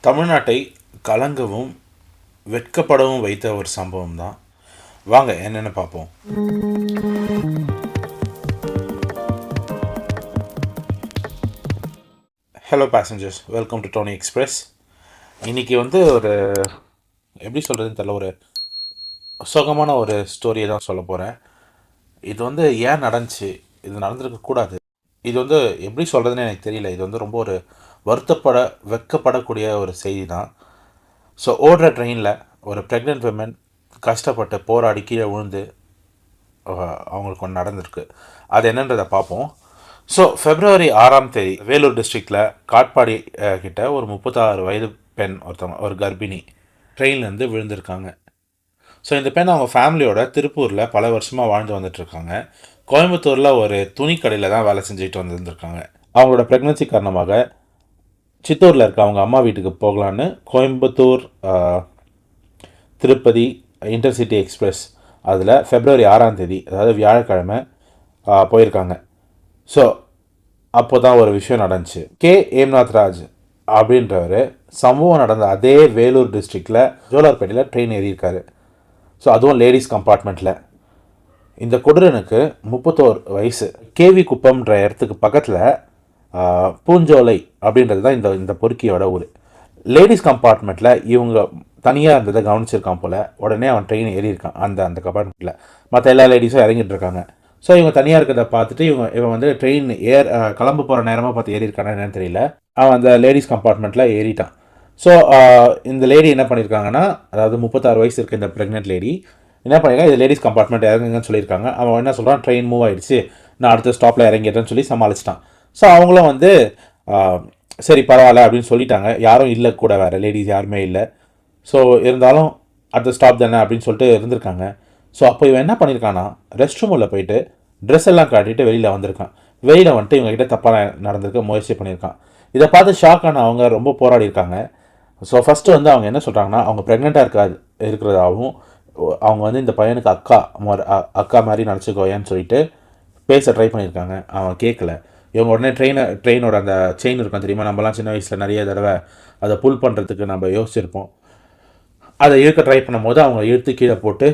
தமிழ்நாட்டை கலங்கவும் வெட்கப்படவும் வைத்த ஒரு சம்பவம் தான். வாங்க என்னென்னு பார்ப்போம். Hello passengers, welcome to Tony Express. இன்றைக்கி ஒரு எப்படி சொல்கிறதுன்னு தெரியல, ஒரு சுகமான ஒரு ஸ்டோரியை தான் சொல்ல போகிறேன். இது ஏன் நடந்துச்சு, இது நடந்திருக்கக்கூடாது, இது எப்படி சொல்கிறதுன்னு எனக்கு தெரியல. இது ரொம்ப ஒரு வெட்கப்படக்கூடிய ஒரு செய்தி தான். ஸோ ஓடுற ட்ரெயினில் ஒரு ப்ரெக்னென்ட் விமன் கஷ்டப்பட்டு போராடி கீழே விழுந்து அவங்களுக்கு ஒன்று நடந்திருக்கு. அது என்னன்றதை பார்ப்போம். ஸோ February 6 வேலூர் டிஸ்ட்ரிக்டில் காட்பாடி கிட்ட ஒரு 36 வயது பெண் ஒரு கர்ப்பிணி ட்ரெயின்லேருந்து விழுந்திருக்காங்க. ஸோ இந்த பெண் அவங்க ஃபேமிலியோட திருப்பூரில் பல வருஷமாக வாழ்ந்து வந்துட்டுருக்காங்க. கோயம்புத்தூரில் ஒரு துணி கடையில் தான் வேலை செஞ்சுட்டு வந்துருந்துருக்காங்க. அவங்களோட ப்ரெக்னன்சி காரணமாக சித்தூரில் இருக்க அவங்க அம்மா வீட்டுக்கு போகலான்னு கோயம்புத்தூர் திருப்பதி இன்டர்சிட்டி எக்ஸ்பிரஸ் அதில் February 6 அதாவது வியாழக்கிழமை போயிருக்காங்க. ஸோ அப்போ தான் ஒரு விஷயம் நடந்துச்சு. ஏம்நாத் ராஜ் அப்படின்றவர் சம்பவம் நடந்த அதே வேலூர் டிஸ்ட்ரிக்டில் ஜோலார்பேட்டையில் ட்ரெயின் ஏறியிருக்காரு. ஸோ அதுவும் லேடிஸ் கம்பார்ட்மெண்ட்டில். இந்த கொடூரனுக்கு 31 வயசு. கேவி குப்பம்ன்ற இடத்துக்கு பக்கத்தில் பூஞ்சோலை அப்படின்றது தான் இந்த பொறுக்கியோட ஊர். லேடிஸ் கம்பார்ட்மெண்ட்டில் இவங்க தனியாக இருந்ததை கவனிச்சிருக்கான் போல். உடனே அவன் ட்ரெயின் ஏறியிருக்கான் அந்த கம்பார்ட்மெண்ட்டில். மற்ற எல்லா லேடிஸும் இறங்கிட்டு இருக்காங்க. ஸோ இவங்க தனியாக இருக்கிறத பார்த்துட்டு இவன் ட்ரெயின் கிளம்ப போகிற நேரமாக பார்த்து ஏறியிருக்கானா என்னன்னு தெரியல. அவன் அந்த லேடிஸ் கம்பார்ட்மெண்ட்டில் ஏறிட்டான். ஸோ இந்த லேடி என்ன பண்ணியிருக்காங்கன்னா, அதாவது 36 வயசு இருக்க இந்த ப்ரெக்னென்ட் லேடி என்ன பண்ணியிருக்காங்க, இது லேடிஸ் கம்பார்ட்மெண்ட் இறங்குங்கன்னு சொல்லியிருக்காங்க. அவன் என்ன சொல்கிறான், ட்ரெயின் மூவ் ஆகிடுச்சு, நான் அடுத்த ஸ்டாப்பில் இறங்கிட்டேன்னு சொல்லி சமாளிச்சிட்டான். ஸோ அவங்களும் சரி பரவாயில்ல அப்படின்னு சொல்லிட்டாங்க. யாரும் இல்லை கூட, வேறு லேடிஸ் யாருமே இல்லை. ஸோ இருந்தாலும் அடுத்த ஸ்டாப் தானே அப்படின்னு சொல்லிட்டு இருந்திருக்காங்க. ஸோ அப்போ இவன் என்ன பண்ணியிருக்கான்னா, ரெஸ்ட் ரூமில் போயிட்டு ட்ரெஸ் எல்லாம் காட்டிட்டு வெளியில் வந்திருக்கான். வெளியில் வந்துட்டு இவங்ககிட்ட தப்பாக நடந்திருக்க முயற்சி பண்ணியிருக்கான். இதை பார்த்து ஷாக் ஆன அவங்க ரொம்ப போராடி இருக்காங்க. ஸோ ஃபஸ்ட்டு அவங்க என்ன சொல்கிறாங்கன்னா, அவங்க ப்ரெக்னெண்ட்டாக இருக்கிறதாகவும் அவங்க இந்த பையனுக்கு அக்கா மாதிரி நினச்சிக்கோயேன்னு சொல்லிட்டு பேச ட்ரை பண்ணியிருக்காங்க. அவன் கேட்கல. இவங்க உடனே ட்ரெயினோட அந்த செயின் இருக்கும் தெரியுமா, நம்மலாம் சின்ன வயசில் நிறைய தடவை அதை புல் பண்ணுறதுக்கு நம்ம யோசிச்சிருப்போம். அதை இழுக்க ட்ரை பண்ணும்போது அவங்க இழுத்து கீழே போட்டு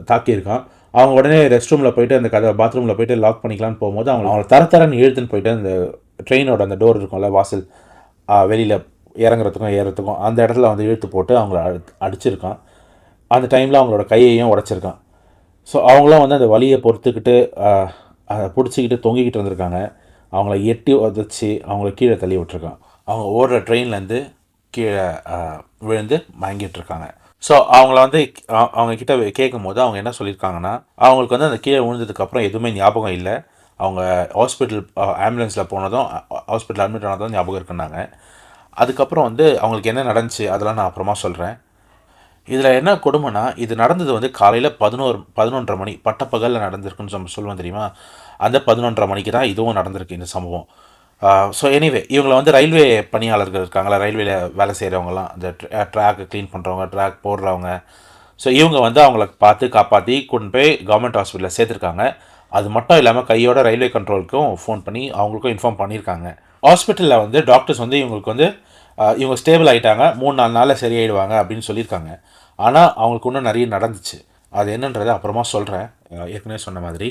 தாக்கியிருக்கான். அவங்க உடனே ரெஸ்ட் ரூமில் போயிட்டு அந்த பாத்ரூமில் போயிட்டு லாக் பண்ணிக்கலான்னு போகும்போது அவங்கள தரன்னு இழுத்துன்னு போயிட்டு அந்த ட்ரெயினோட அந்த டோர் இருக்கும்ல, வாசல், வெளியில் இறங்குறதுக்கும் ஏறுறதுக்கும் அந்த இடத்துல இழுத்து போட்டு அவங்கள அடிச்சிருக்கான். அந்த டைமில் அவங்களோட கையையும் உடச்சிருக்கான். ஸோ அவங்களும் அந்த வலியை பொறுத்துக்கிட்டு அதை பிடிச்சிக்கிட்டு தொங்கிக்கிட்டு இருந்திருக்காங்க. அவங்கள எட்டி உதச்சி அவங்கள கீழே தள்ளி விட்டுருக்கான். அவங்க ஓடுற ட்ரெயின்லேருந்து கீழே விழுந்து மயங்கிட்டுருக்காங்க. ஸோ அவங்கள அவங்கக்கிட்ட கேட்கும் போது அவங்க என்ன சொல்லியிருக்காங்கன்னா, அவங்களுக்கு அந்த கீழே விழுந்ததுக்கப்புறம் எதுவுமே ஞாபகம் இல்லை. அவங்க ஹாஸ்பிட்டல் ஆம்புலன்ஸில் போனதும் ஹாஸ்பிட்டல் அட்மிட் ஆனதும் ஞாபகம் இருக்குன்னாங்க. அதுக்கப்புறம் அவங்களுக்கு என்ன நடந்துச்சு அதெல்லாம் நான் அப்புறமா சொல்கிறேன். இதில் என்ன கொடுமைனா, இது நடந்தது காலையில் 11:30 மணி, பட்டப்பகலில் நடந்திருக்குன்னு நம்ம சொல்லுவோம் தெரியுமா, அந்த 11:30 மணிக்கு தான் இதுவும் நடந்திருக்கு இந்த சம்பவம். ஸோ எனிவே இவங்களை ரயில்வே பணியாளர்கள் இருக்காங்களா, ரயில்வேல வேலை செய்கிறவங்கலாம், அந்த ட்ராக்கு க்ளீன் பண்ணுறவங்க, ட்ராக் போடுறவங்க, ஸோ இவங்க அவங்கள பார்த்து காப்பாற்றி கொண்டு போய் கவர்மெண்ட் ஹாஸ்பிட்டலில் சேர்த்துருக்காங்க. அது மட்டும் இல்லாமல் கையோட ரயில்வே கண்ட்ரோலுக்கும் ஃபோன் பண்ணி அவங்களுக்கும் இன்ஃபார்ம் பண்ணியிருக்காங்க. ஹாஸ்பிட்டலில் டாக்டர்ஸ் இவங்களுக்கு இவங்க ஸ்டேபிள் ஆகிட்டாங்க, 3-4 நாளில் சரியாயிடுவாங்க அப்படின்னு சொல்லியிருக்காங்க. ஆனால் அவங்களுக்கு இன்னும் நிறைய நடந்துச்சு. அது என்னன்றதை அப்புறமா சொல்கிறேன், ஏற்கனவே சொன்ன மாதிரி.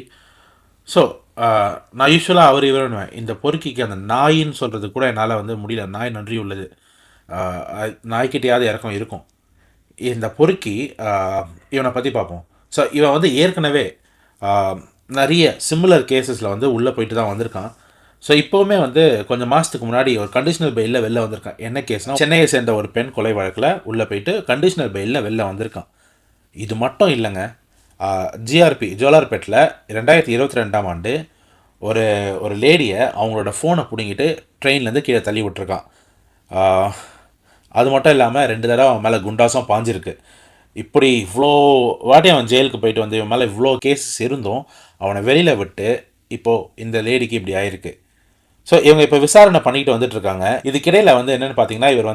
ஸோ நான் யூஸ்வலாக இவருன்னுவேன், இந்த பொறுக்கிக்கு அந்த நாயின்னு சொல்கிறது கூட என்னால் முடியல. நாய் நன்றி உள்ளது, நாய்க்கிட்டையாவது இறக்கம் இருக்கும். இந்த பொறுக்கி இவனை பற்றி பார்ப்போம். ஸோ இவன் ஏற்கனவே நிறைய சிமிலர் கேசஸில் உள்ளே போயிட்டு தான் வந்திருக்கான். ஸோ இப்போவுமே கொஞ்சம் மாதத்துக்கு முன்னாடி ஒரு கண்டிஷனல் பெயிலில் வெளில வந்திருக்கான். என்ன கேஸ்னால், சென்னையை சேர்ந்த ஒரு பெண் கொலை வழக்கில் உள்ளே போயிட்டு கண்டிஷனல் பெயிலில் வெளில வந்திருக்கான். இது மட்டும் இல்லைங்க, ஜிஆர்பி ஜோலார்பேட்டில் 2022 ஒரு லேடியை அவங்களோட ஃபோனை பிடுங்கிட்டு ட்ரெயின்லேருந்து கீழே தள்ளி விட்டுருக்கான். அது மட்டும் இல்லாமல் 2 தடவை அவன் மேலே குண்டாசும் பாஞ்சிருக்கு. இப்படி இவ்வளோ வாட்டி அவன் ஜெயிலுக்கு போயிட்டு இவன் மேலே இவ்வளோ கேஸஸ் இருந்தும் அவனை வெளியில் விட்டு இப்போது இந்த லேடிக்கு இப்படி ஆயிருக்கு. ஸோ இவங்க இப்போ விசாரணை பண்ணிக்கிட்டு வந்துட்டுருக்காங்க. இதுக்கிடையில் என்னென்னு பார்த்தீங்கன்னா, இவர்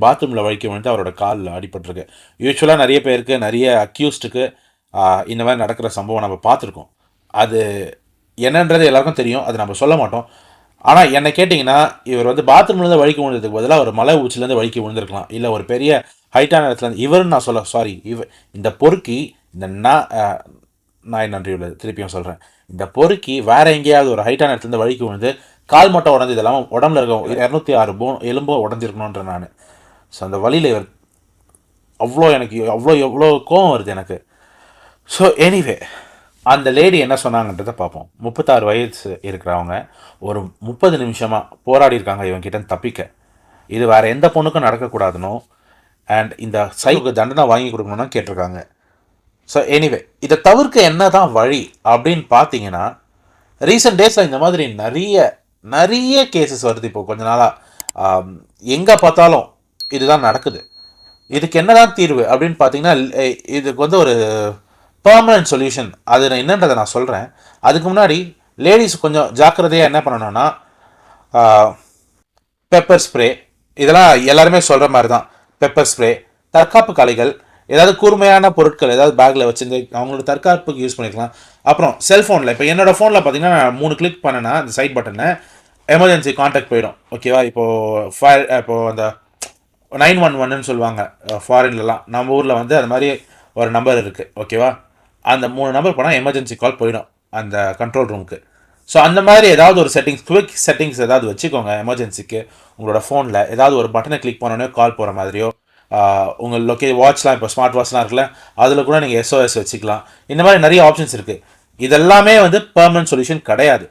பாத்ரூமில் வழிக்க வந்து அவரோட காலில் அடிபட்டிருக்கு. யூஸ்வலாக நிறைய பேருக்கு, நிறைய அக்யூஸ்டுக்கு இந்த மாதிரி நடக்கிற சம்பவம் நம்ம பார்த்துருக்கோம். அது என்னன்றது எல்லாருக்கும் தெரியும், அது நம்ம சொல்ல மாட்டோம். ஆனால் என்னை கேட்டிங்கன்னா இவர் வந்து பாத்ரூம்லேருந்து வழிக்கு விழுந்ததுக்கு பதிலாக ஒரு மலை உச்சிலேருந்து வழிக்கு விழுந்திருக்கலாம், இல்லை ஒரு பெரிய ஹைட்டான இடத்துல இவருன்னு நான் சொல்ல சாரி இந்த பொறுக்கி இந்த நாய் நன்றி உள்ளது திருப்பியும் சொல்கிறேன், இந்த பொறுக்கி வேற எங்கேயாவது ஒரு ஹைட்டான இடத்துலேருந்து வழிக்கு விழுந்து கால் மட்டும் உடஞ்சி இதெல்லாம் உடம்புல இருக்க 206 எலும்போ உடஞ்சிருக்கணுன்ற நான். ஸோ அந்த வழியில் இவர் எனக்கு எவ்வளோ கோவம் வருது எனக்கு. ஸோ எனிவே அந்த லேடி என்ன சொன்னாங்கன்றதை பார்ப்போம். 36 வயசு இருக்கிறவங்க ஒரு 30 நிமிஷமாக போராடி இருக்காங்க இவங்கிட்ட தப்பிக்க. இது வேறு எந்த பொண்ணுக்கும் நடக்கக்கூடாதுனோ அண்ட் இந்த சைக்கு தண்டனை வாங்கி கொடுக்கணும்னு கேட்டிருக்காங்க. ஸோ எனிவே இதை தவிர்க்க என்ன தான் வழி அப்படின்னு பார்த்தீங்கன்னா, ரீசெண்ட் டேஸில் இந்த மாதிரி நிறைய கேசஸ் வருது. இப்போ கொஞ்ச நாளாக எங்கே பார்த்தாலும் இதுதான் நடக்குது. இதுக்கு என்னதான் தீர்வு அப்படின்னு பார்த்தீங்கன்னா, இதுக்கு வந்து ஒரு பெர்மனன்ட் சொல்யூஷன் அது என்னன்றதை நான் சொல்கிறேன். அதுக்கு முன்னாடி லேடிஸ் கொஞ்சம் ஜாக்கிரதையாக என்ன பண்ணணும்னா, பெப்பர் ஸ்ப்ரே, இதெல்லாம் எல்லாருமே சொல்கிற மாதிரி தான். பெப்பர் ஸ்ப்ரே, தற்காப்பு கலைகள், ஏதாவது கூர்மையான பொருட்கள் ஏதாவது பேக்கில் வச்சுருந்து அவங்களோட தற்காப்புக்கு யூஸ் பண்ணிக்கலாம். அப்புறம் செல்ஃபோனில், இப்போ என்னோடய ஃபோனில் பார்த்தீங்கன்னா நான் 3 கிளிக் பண்ணேன்னா அந்த சைட் பட்டனை எமர்ஜென்சி கான்டாக்ட் போயிடும். ஓகேவா? இப்போது அந்த 911ன்னு சொல்லுவாங்க ஃபாரின்லலாம். நம்ம ஊரில் வந்து அது மாதிரி ஒரு நம்பர் இருக்குது. ஓகேவா? அந்த 3 நம்பர் போனால் எமர்ஜென்சி கால் போயிடும் அந்த கண்ட்ரோல் ரூமுக்கு. ஸோ அந்த மாதிரி ஏதாவது ஒரு குவிக் செட்டிங்ஸ் ஏதாவது வச்சுக்கோங்க எமர்ஜென்சிக்கு. உங்களோட ஃபோனில் ஏதாவது ஒரு பட்டனை கிளிக் பண்ணோன்னே கால் போகிற மாதிரியோ, உங்கள் வாட்ச்லாம் இப்போ ஸ்மார்ட் வாட்ச்லாம் இருக்குல்ல, அதில் கூட நீங்கள் SOS வச்சுக்கலாம். இந்த மாதிரி நிறைய ஆப்ஷன்ஸ் இருக்குது. இதெல்லாமே வந்து பெர்மனன்ட் சொல்யூஷன் கிடையாது.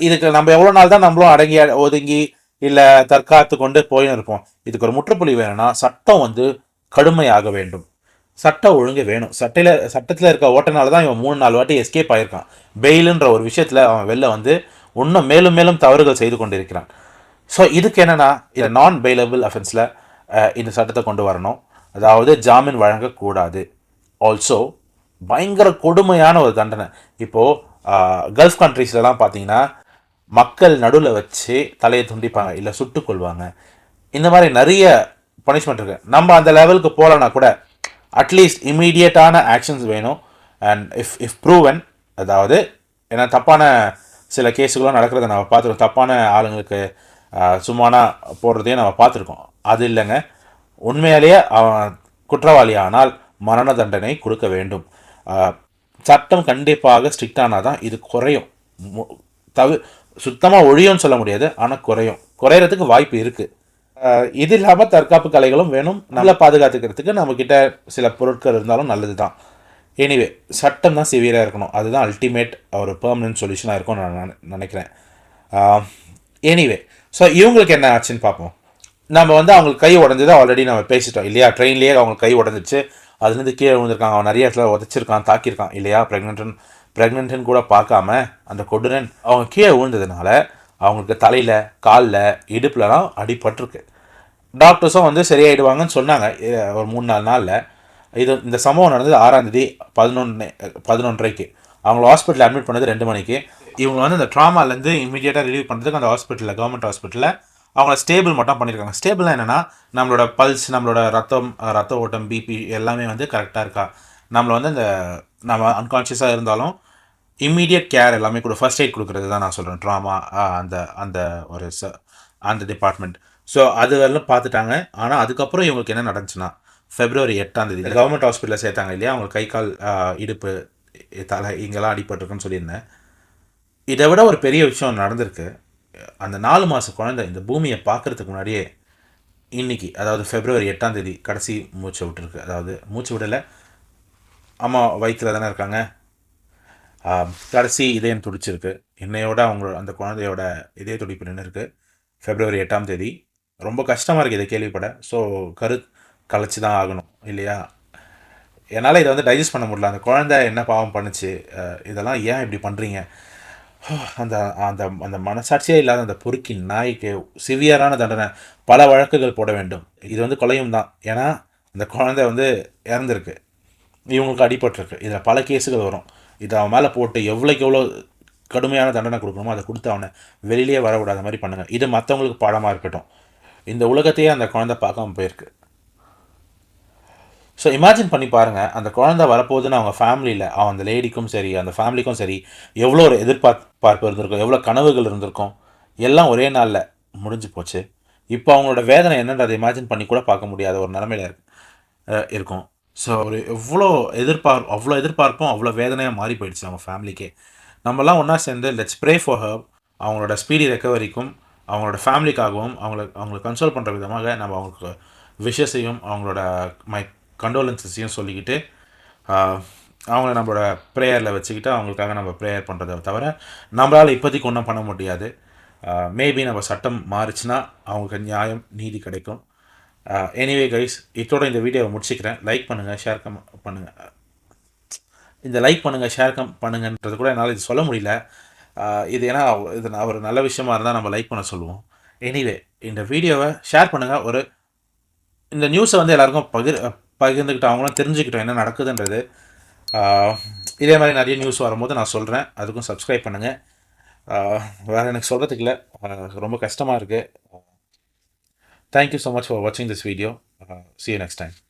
இதுக்கு நம்ம எவ்வளோ நாள் தான் நம்மளும் அடங்கி ஒதுங்கி இல்லை தற்காத்து கொண்டு போயின்னு இருப்போம். இதுக்கு ஒரு முற்றுப்புள்ளி வேணும்னா சட்டம் வந்து கடுமையாக வேண்டும். சட்ட ஒழுங்கு வேணும். சட்டத்தில் இருக்க ஓட்டனால தான் இவன் 3-4 வாட்டி எஸ்கேப் ஆகியிருக்கான். பெயிலுன்ற ஒரு விஷயத்தில் அவன் வெளில வந்து இன்னும் மேலும் மேலும் தவறுகள் செய்து கொண்டு இருக்கிறான். ஸோ இதுக்கு என்னென்னா, இதை நான் பெயிலபிள் அஃபென்ஸில் இந்த சட்டத்தை கொண்டு வரணும். அதாவது ஜாமீன் வழங்கக்கூடாது. ஆல்சோ பயங்கர கொடுமையான ஒரு தண்டனை. இப்போது கல்ஃப் கண்ட்ரீஸ்லலாம் பார்த்தீங்கன்னா மக்கள் நடுவில் வச்சு தலையை துண்டிப்பாங்க, இல்லை சுட்டுக்கொள்வாங்க. இந்த மாதிரி நிறைய பனிஷ்மெண்ட் இருக்குது. நம்ம அந்த லெவலுக்கு போகலன்னா கூட அட்லீஸ்ட் இம்மீடியட்டான ஆக்ஷன்ஸ் வேணும். அண்ட் இஃப் ப்ரூவன், அதாவது ஏன்னா தப்பான சில கேஸுகளும் நடக்கிறத நம்ம பார்த்துருக்கோம். தப்பான ஆளுங்களுக்கு சும்மானா போடுறதையும் நம்ம பார்த்துருக்கோம். அது இல்லைங்க, உண்மையாலேயே அவன் குற்றவாளி ஆனால் மரண தண்டனை கொடுக்க வேண்டும். சட்டம் கண்டிப்பாக ஸ்ட்ரிக்டானால் தான் இது குறையும். சுத்தமாக ஒழியும்னு சொல்ல முடியாது, ஆனால் குறையிறதுக்கு வாய்ப்பு இருக்குது. இது இல்லாமல் தற்காப்பு கலைகளும் வேணும். நல்லா பாதுகாத்துக்கிறதுக்கு நம்மக்கிட்ட சில பொருட்கள் இருந்தாலும் நல்லது தான். எனிவே சட்டம் தான் சிவியராக இருக்கணும். அதுதான் அல்டிமேட் ஒரு பெர்மனன்ட் சொல்யூஷனாக இருக்கும்னு நான் நினைக்கிறேன். எனிவே ஸோ இவங்களுக்கு என்ன ஆச்சுன்னு பார்ப்போம். நம்ம வந்து அவங்களுக்கு கை உடஞ்சதை ஆல்ரெடி நம்ம பேசிட்டோம் இல்லையா? ட்ரெயின்லேயே அவங்களுக்கு கை உடஞ்சிச்சு, அதுலேருந்து கீழே விழுந்திருக்காங்க. அவன் நிறைய இடத்துல உதச்சிருக்கான், தாக்கியிருக்கான் இல்லையா? ப்ரெக்னென்ட்னு கூட பார்க்காம அந்த கொடூரன் அவங்க கீழே விழுந்ததுனால அவங்களுக்கு தலையில், காலில், இடுப்புலலாம் அடிபட்டிருக்கு. டாக்டர்ஸும் வந்து சரியாயிடுவாங்கன்னு சொன்னாங்க ஒரு 3-4 நாளில். இந்த சம்பவம் நடந்தது 6ஆம் தேதி 11:30. அவங்கள ஹாஸ்பிட்டலில் அட்மிட் பண்ணது 2 மணிக்கு. இவங்க வந்து இந்த ட்ராமாலேருந்து இமீடியட்டாக ரிலீவ் பண்ணுறதுக்கு அந்த ஹாஸ்பிட்டலில், கவர்மெண்ட் ஹாஸ்பிட்டலில் அவங்கள ஸ்டேபிள் மட்டும் பண்ணியிருக்காங்க. ஸ்டேபிளாக என்னென்னா, நம்மளோட பல்ஸ், நம்மளோட ரத்த ஓட்டம், பிபி எல்லாமே வந்து கரெக்டாக இருக்கா, நம்மளை வந்து நம்ம அன்கான்ஷியஸாக இருந்தாலும் இம்மீடியட் கேர் எல்லாமே கூட ஃபர்ஸ்ட் எய்ட் கொடுக்குறது தான் நான் சொல்கிறேன். ட்ராமா அந்த டிபார்ட்மெண்ட். ஸோ அது வரலாம் பார்த்துட்டாங்க. ஆனால் அதுக்கப்புறம் இவங்களுக்கு என்ன நடந்துச்சுன்னா, February 8ஆம் தேதி கவர்மெண்ட் ஹாஸ்பிட்டலில் சேர்த்தாங்க இல்லையா? அவங்களுக்கு கை, கால், இடுப்பு, தலை இங்கெல்லாம் அடிபட்டிருக்குன்னு சொல்லியிருந்தேன். இதை விட ஒரு பெரிய விஷயம் நடந்திருக்கு. அந்த 4 மாத குழந்தை இந்த பூமியை பார்க்குறதுக்கு முன்னாடியே இன்னைக்கு, அதாவது February 8ஆம் தேதி கடைசி மூச்சை விட்டுருக்கு. அதாவது மூச்சு விடலை, அம்மா வயிற்றில் தானே இருக்காங்க, கடைசி இதயம் துடிச்சிருக்கு. என்னையோட அந்த குழந்தையோட இதய துடிப்பு நின்று இருக்குது February 8ஆம் தேதி. ரொம்ப கஷ்டமாக இருக்குது இதை கேள்விப்பட. ஸோ கலைச்சி தான் ஆகணும் இல்லையா? என்னால் இதை வந்து டைஜஸ்ட் பண்ண முடியல. அந்த குழந்தை என்ன பாவம் பண்ணுச்சு, இதெல்லாம் ஏன் இப்படி பண்ணுறீங்க? அந்த அந்த அந்த மனசாட்சியே இல்லாத அந்த பொறுக்கி நாய்க்கு சிவியரான தண்டனை, பல வழக்குகள் போட வேண்டும். இது வந்து கொலையும் தான். ஏன்னா அந்த குழந்தை வந்து இறந்துருக்கு, இவங்களுக்கு அடிபட்டிருக்கு. இதில் பல கேஸுகள் வரும். இதை அவன் மேலே போட்டு எவ்வளோக்கு எவ்வளோ கடுமையான தண்டனை கொடுக்கணுமோ அதை கொடுத்து அவனை வெளியிலே வரக்கூடாத மாதிரி பண்ணுங்கள். இது மற்றவங்களுக்கு பாடமாக இருக்கட்டும். இந்த உலகத்தையே அந்த குழந்தை பார்க்காம போயிருக்கு. ஸோ இமேஜின் பண்ணி பாருங்கள், அந்த குழந்தை வரப்போகுதுன்னு அவங்க ஃபேமிலியில், அந்த லேடிக்கும் சரி, அந்த ஃபேமிலிக்கும் சரி, எவ்வளோ ஒரு எதிர்பார்ப்பு இருந்திருக்கும், எவ்வளோ கனவுகள் இருந்திருக்கும். எல்லாம் ஒரே நாளில் முடிஞ்சு போச்சு. இப்போ அவங்களோட வேதனை என்னன்றதை இமேஜின் பண்ணி கூட பார்க்க முடியாத ஒரு நிலமையில இருக்கும். ஸோ ஒரு அவ்வளோ எதிர்பார்ப்பும் அவ்வளோ வேதனையாக மாறி போயிடுச்சு அவங்க ஃபேமிலிக்கே. நம்மலாம் ஒன்றா சேர்ந்து லெட்ஸ் ப்ரே ஃபார் ஹர். அவங்களோட ஸ்பீடி ரெக்கவரிக்கும் அவங்களோட ஃபேமிலிக்காகவும் அவங்கள கன்சோல் பண்ணுற விதமாக நம்ம அவங்களுக்கு விஷஸையும் அவங்களோட மை கண்டோலன்ஸஸையும் சொல்லிக்கிட்டு அவங்கள நம்மளோட ப்ரேயரில் வச்சுக்கிட்டு அவங்களுக்காக நம்ம ப்ரேயர் பண்ணுறதை தவிர நம்மளால் இப்போதைக்கு ஒன்றும் பண்ண முடியாது. மேபி நம்ம சட்டம் மாறிச்சுன்னா அவங்களுக்கு நியாயம் நீதி கிடைக்கும். எனிவே கைஸ், இதோட இந்த வீடியோவை முடிச்சுக்கிறேன். லைக் பண்ணுங்கள், ஷேர் பண்ணுங்கள். இந்த லைக் பண்ணுங்கள், ஷேர் பண்ணுங்கன்றது கூட என்னால் இது சொல்ல முடியல. இது ஏன்னா இது ஒரு நல்ல விஷயமா இருந்தால் நம்ம லைக் பண்ண சொல்லுவோம். எனிவே இந்த வீடியோவை ஷேர் பண்ணுங்கள். இந்த நியூஸை வந்து எல்லாருக்கும் பகிர்ந்துக்கிட்டு அவங்களும் தெரிஞ்சுக்கிட்டோம் என்ன நடக்குதுன்றது. இதே மாதிரி நிறைய நியூஸ் வரும்போது நான் சொல்கிறேன். அதுக்கும் சப்ஸ்கிரைப் பண்ணுங்கள். வேறு எனக்கு சொல்கிறதுக்கு இல்லை, ரொம்ப கஷ்டமாக இருக்குது. Thank you so much for watching this video. See you next time.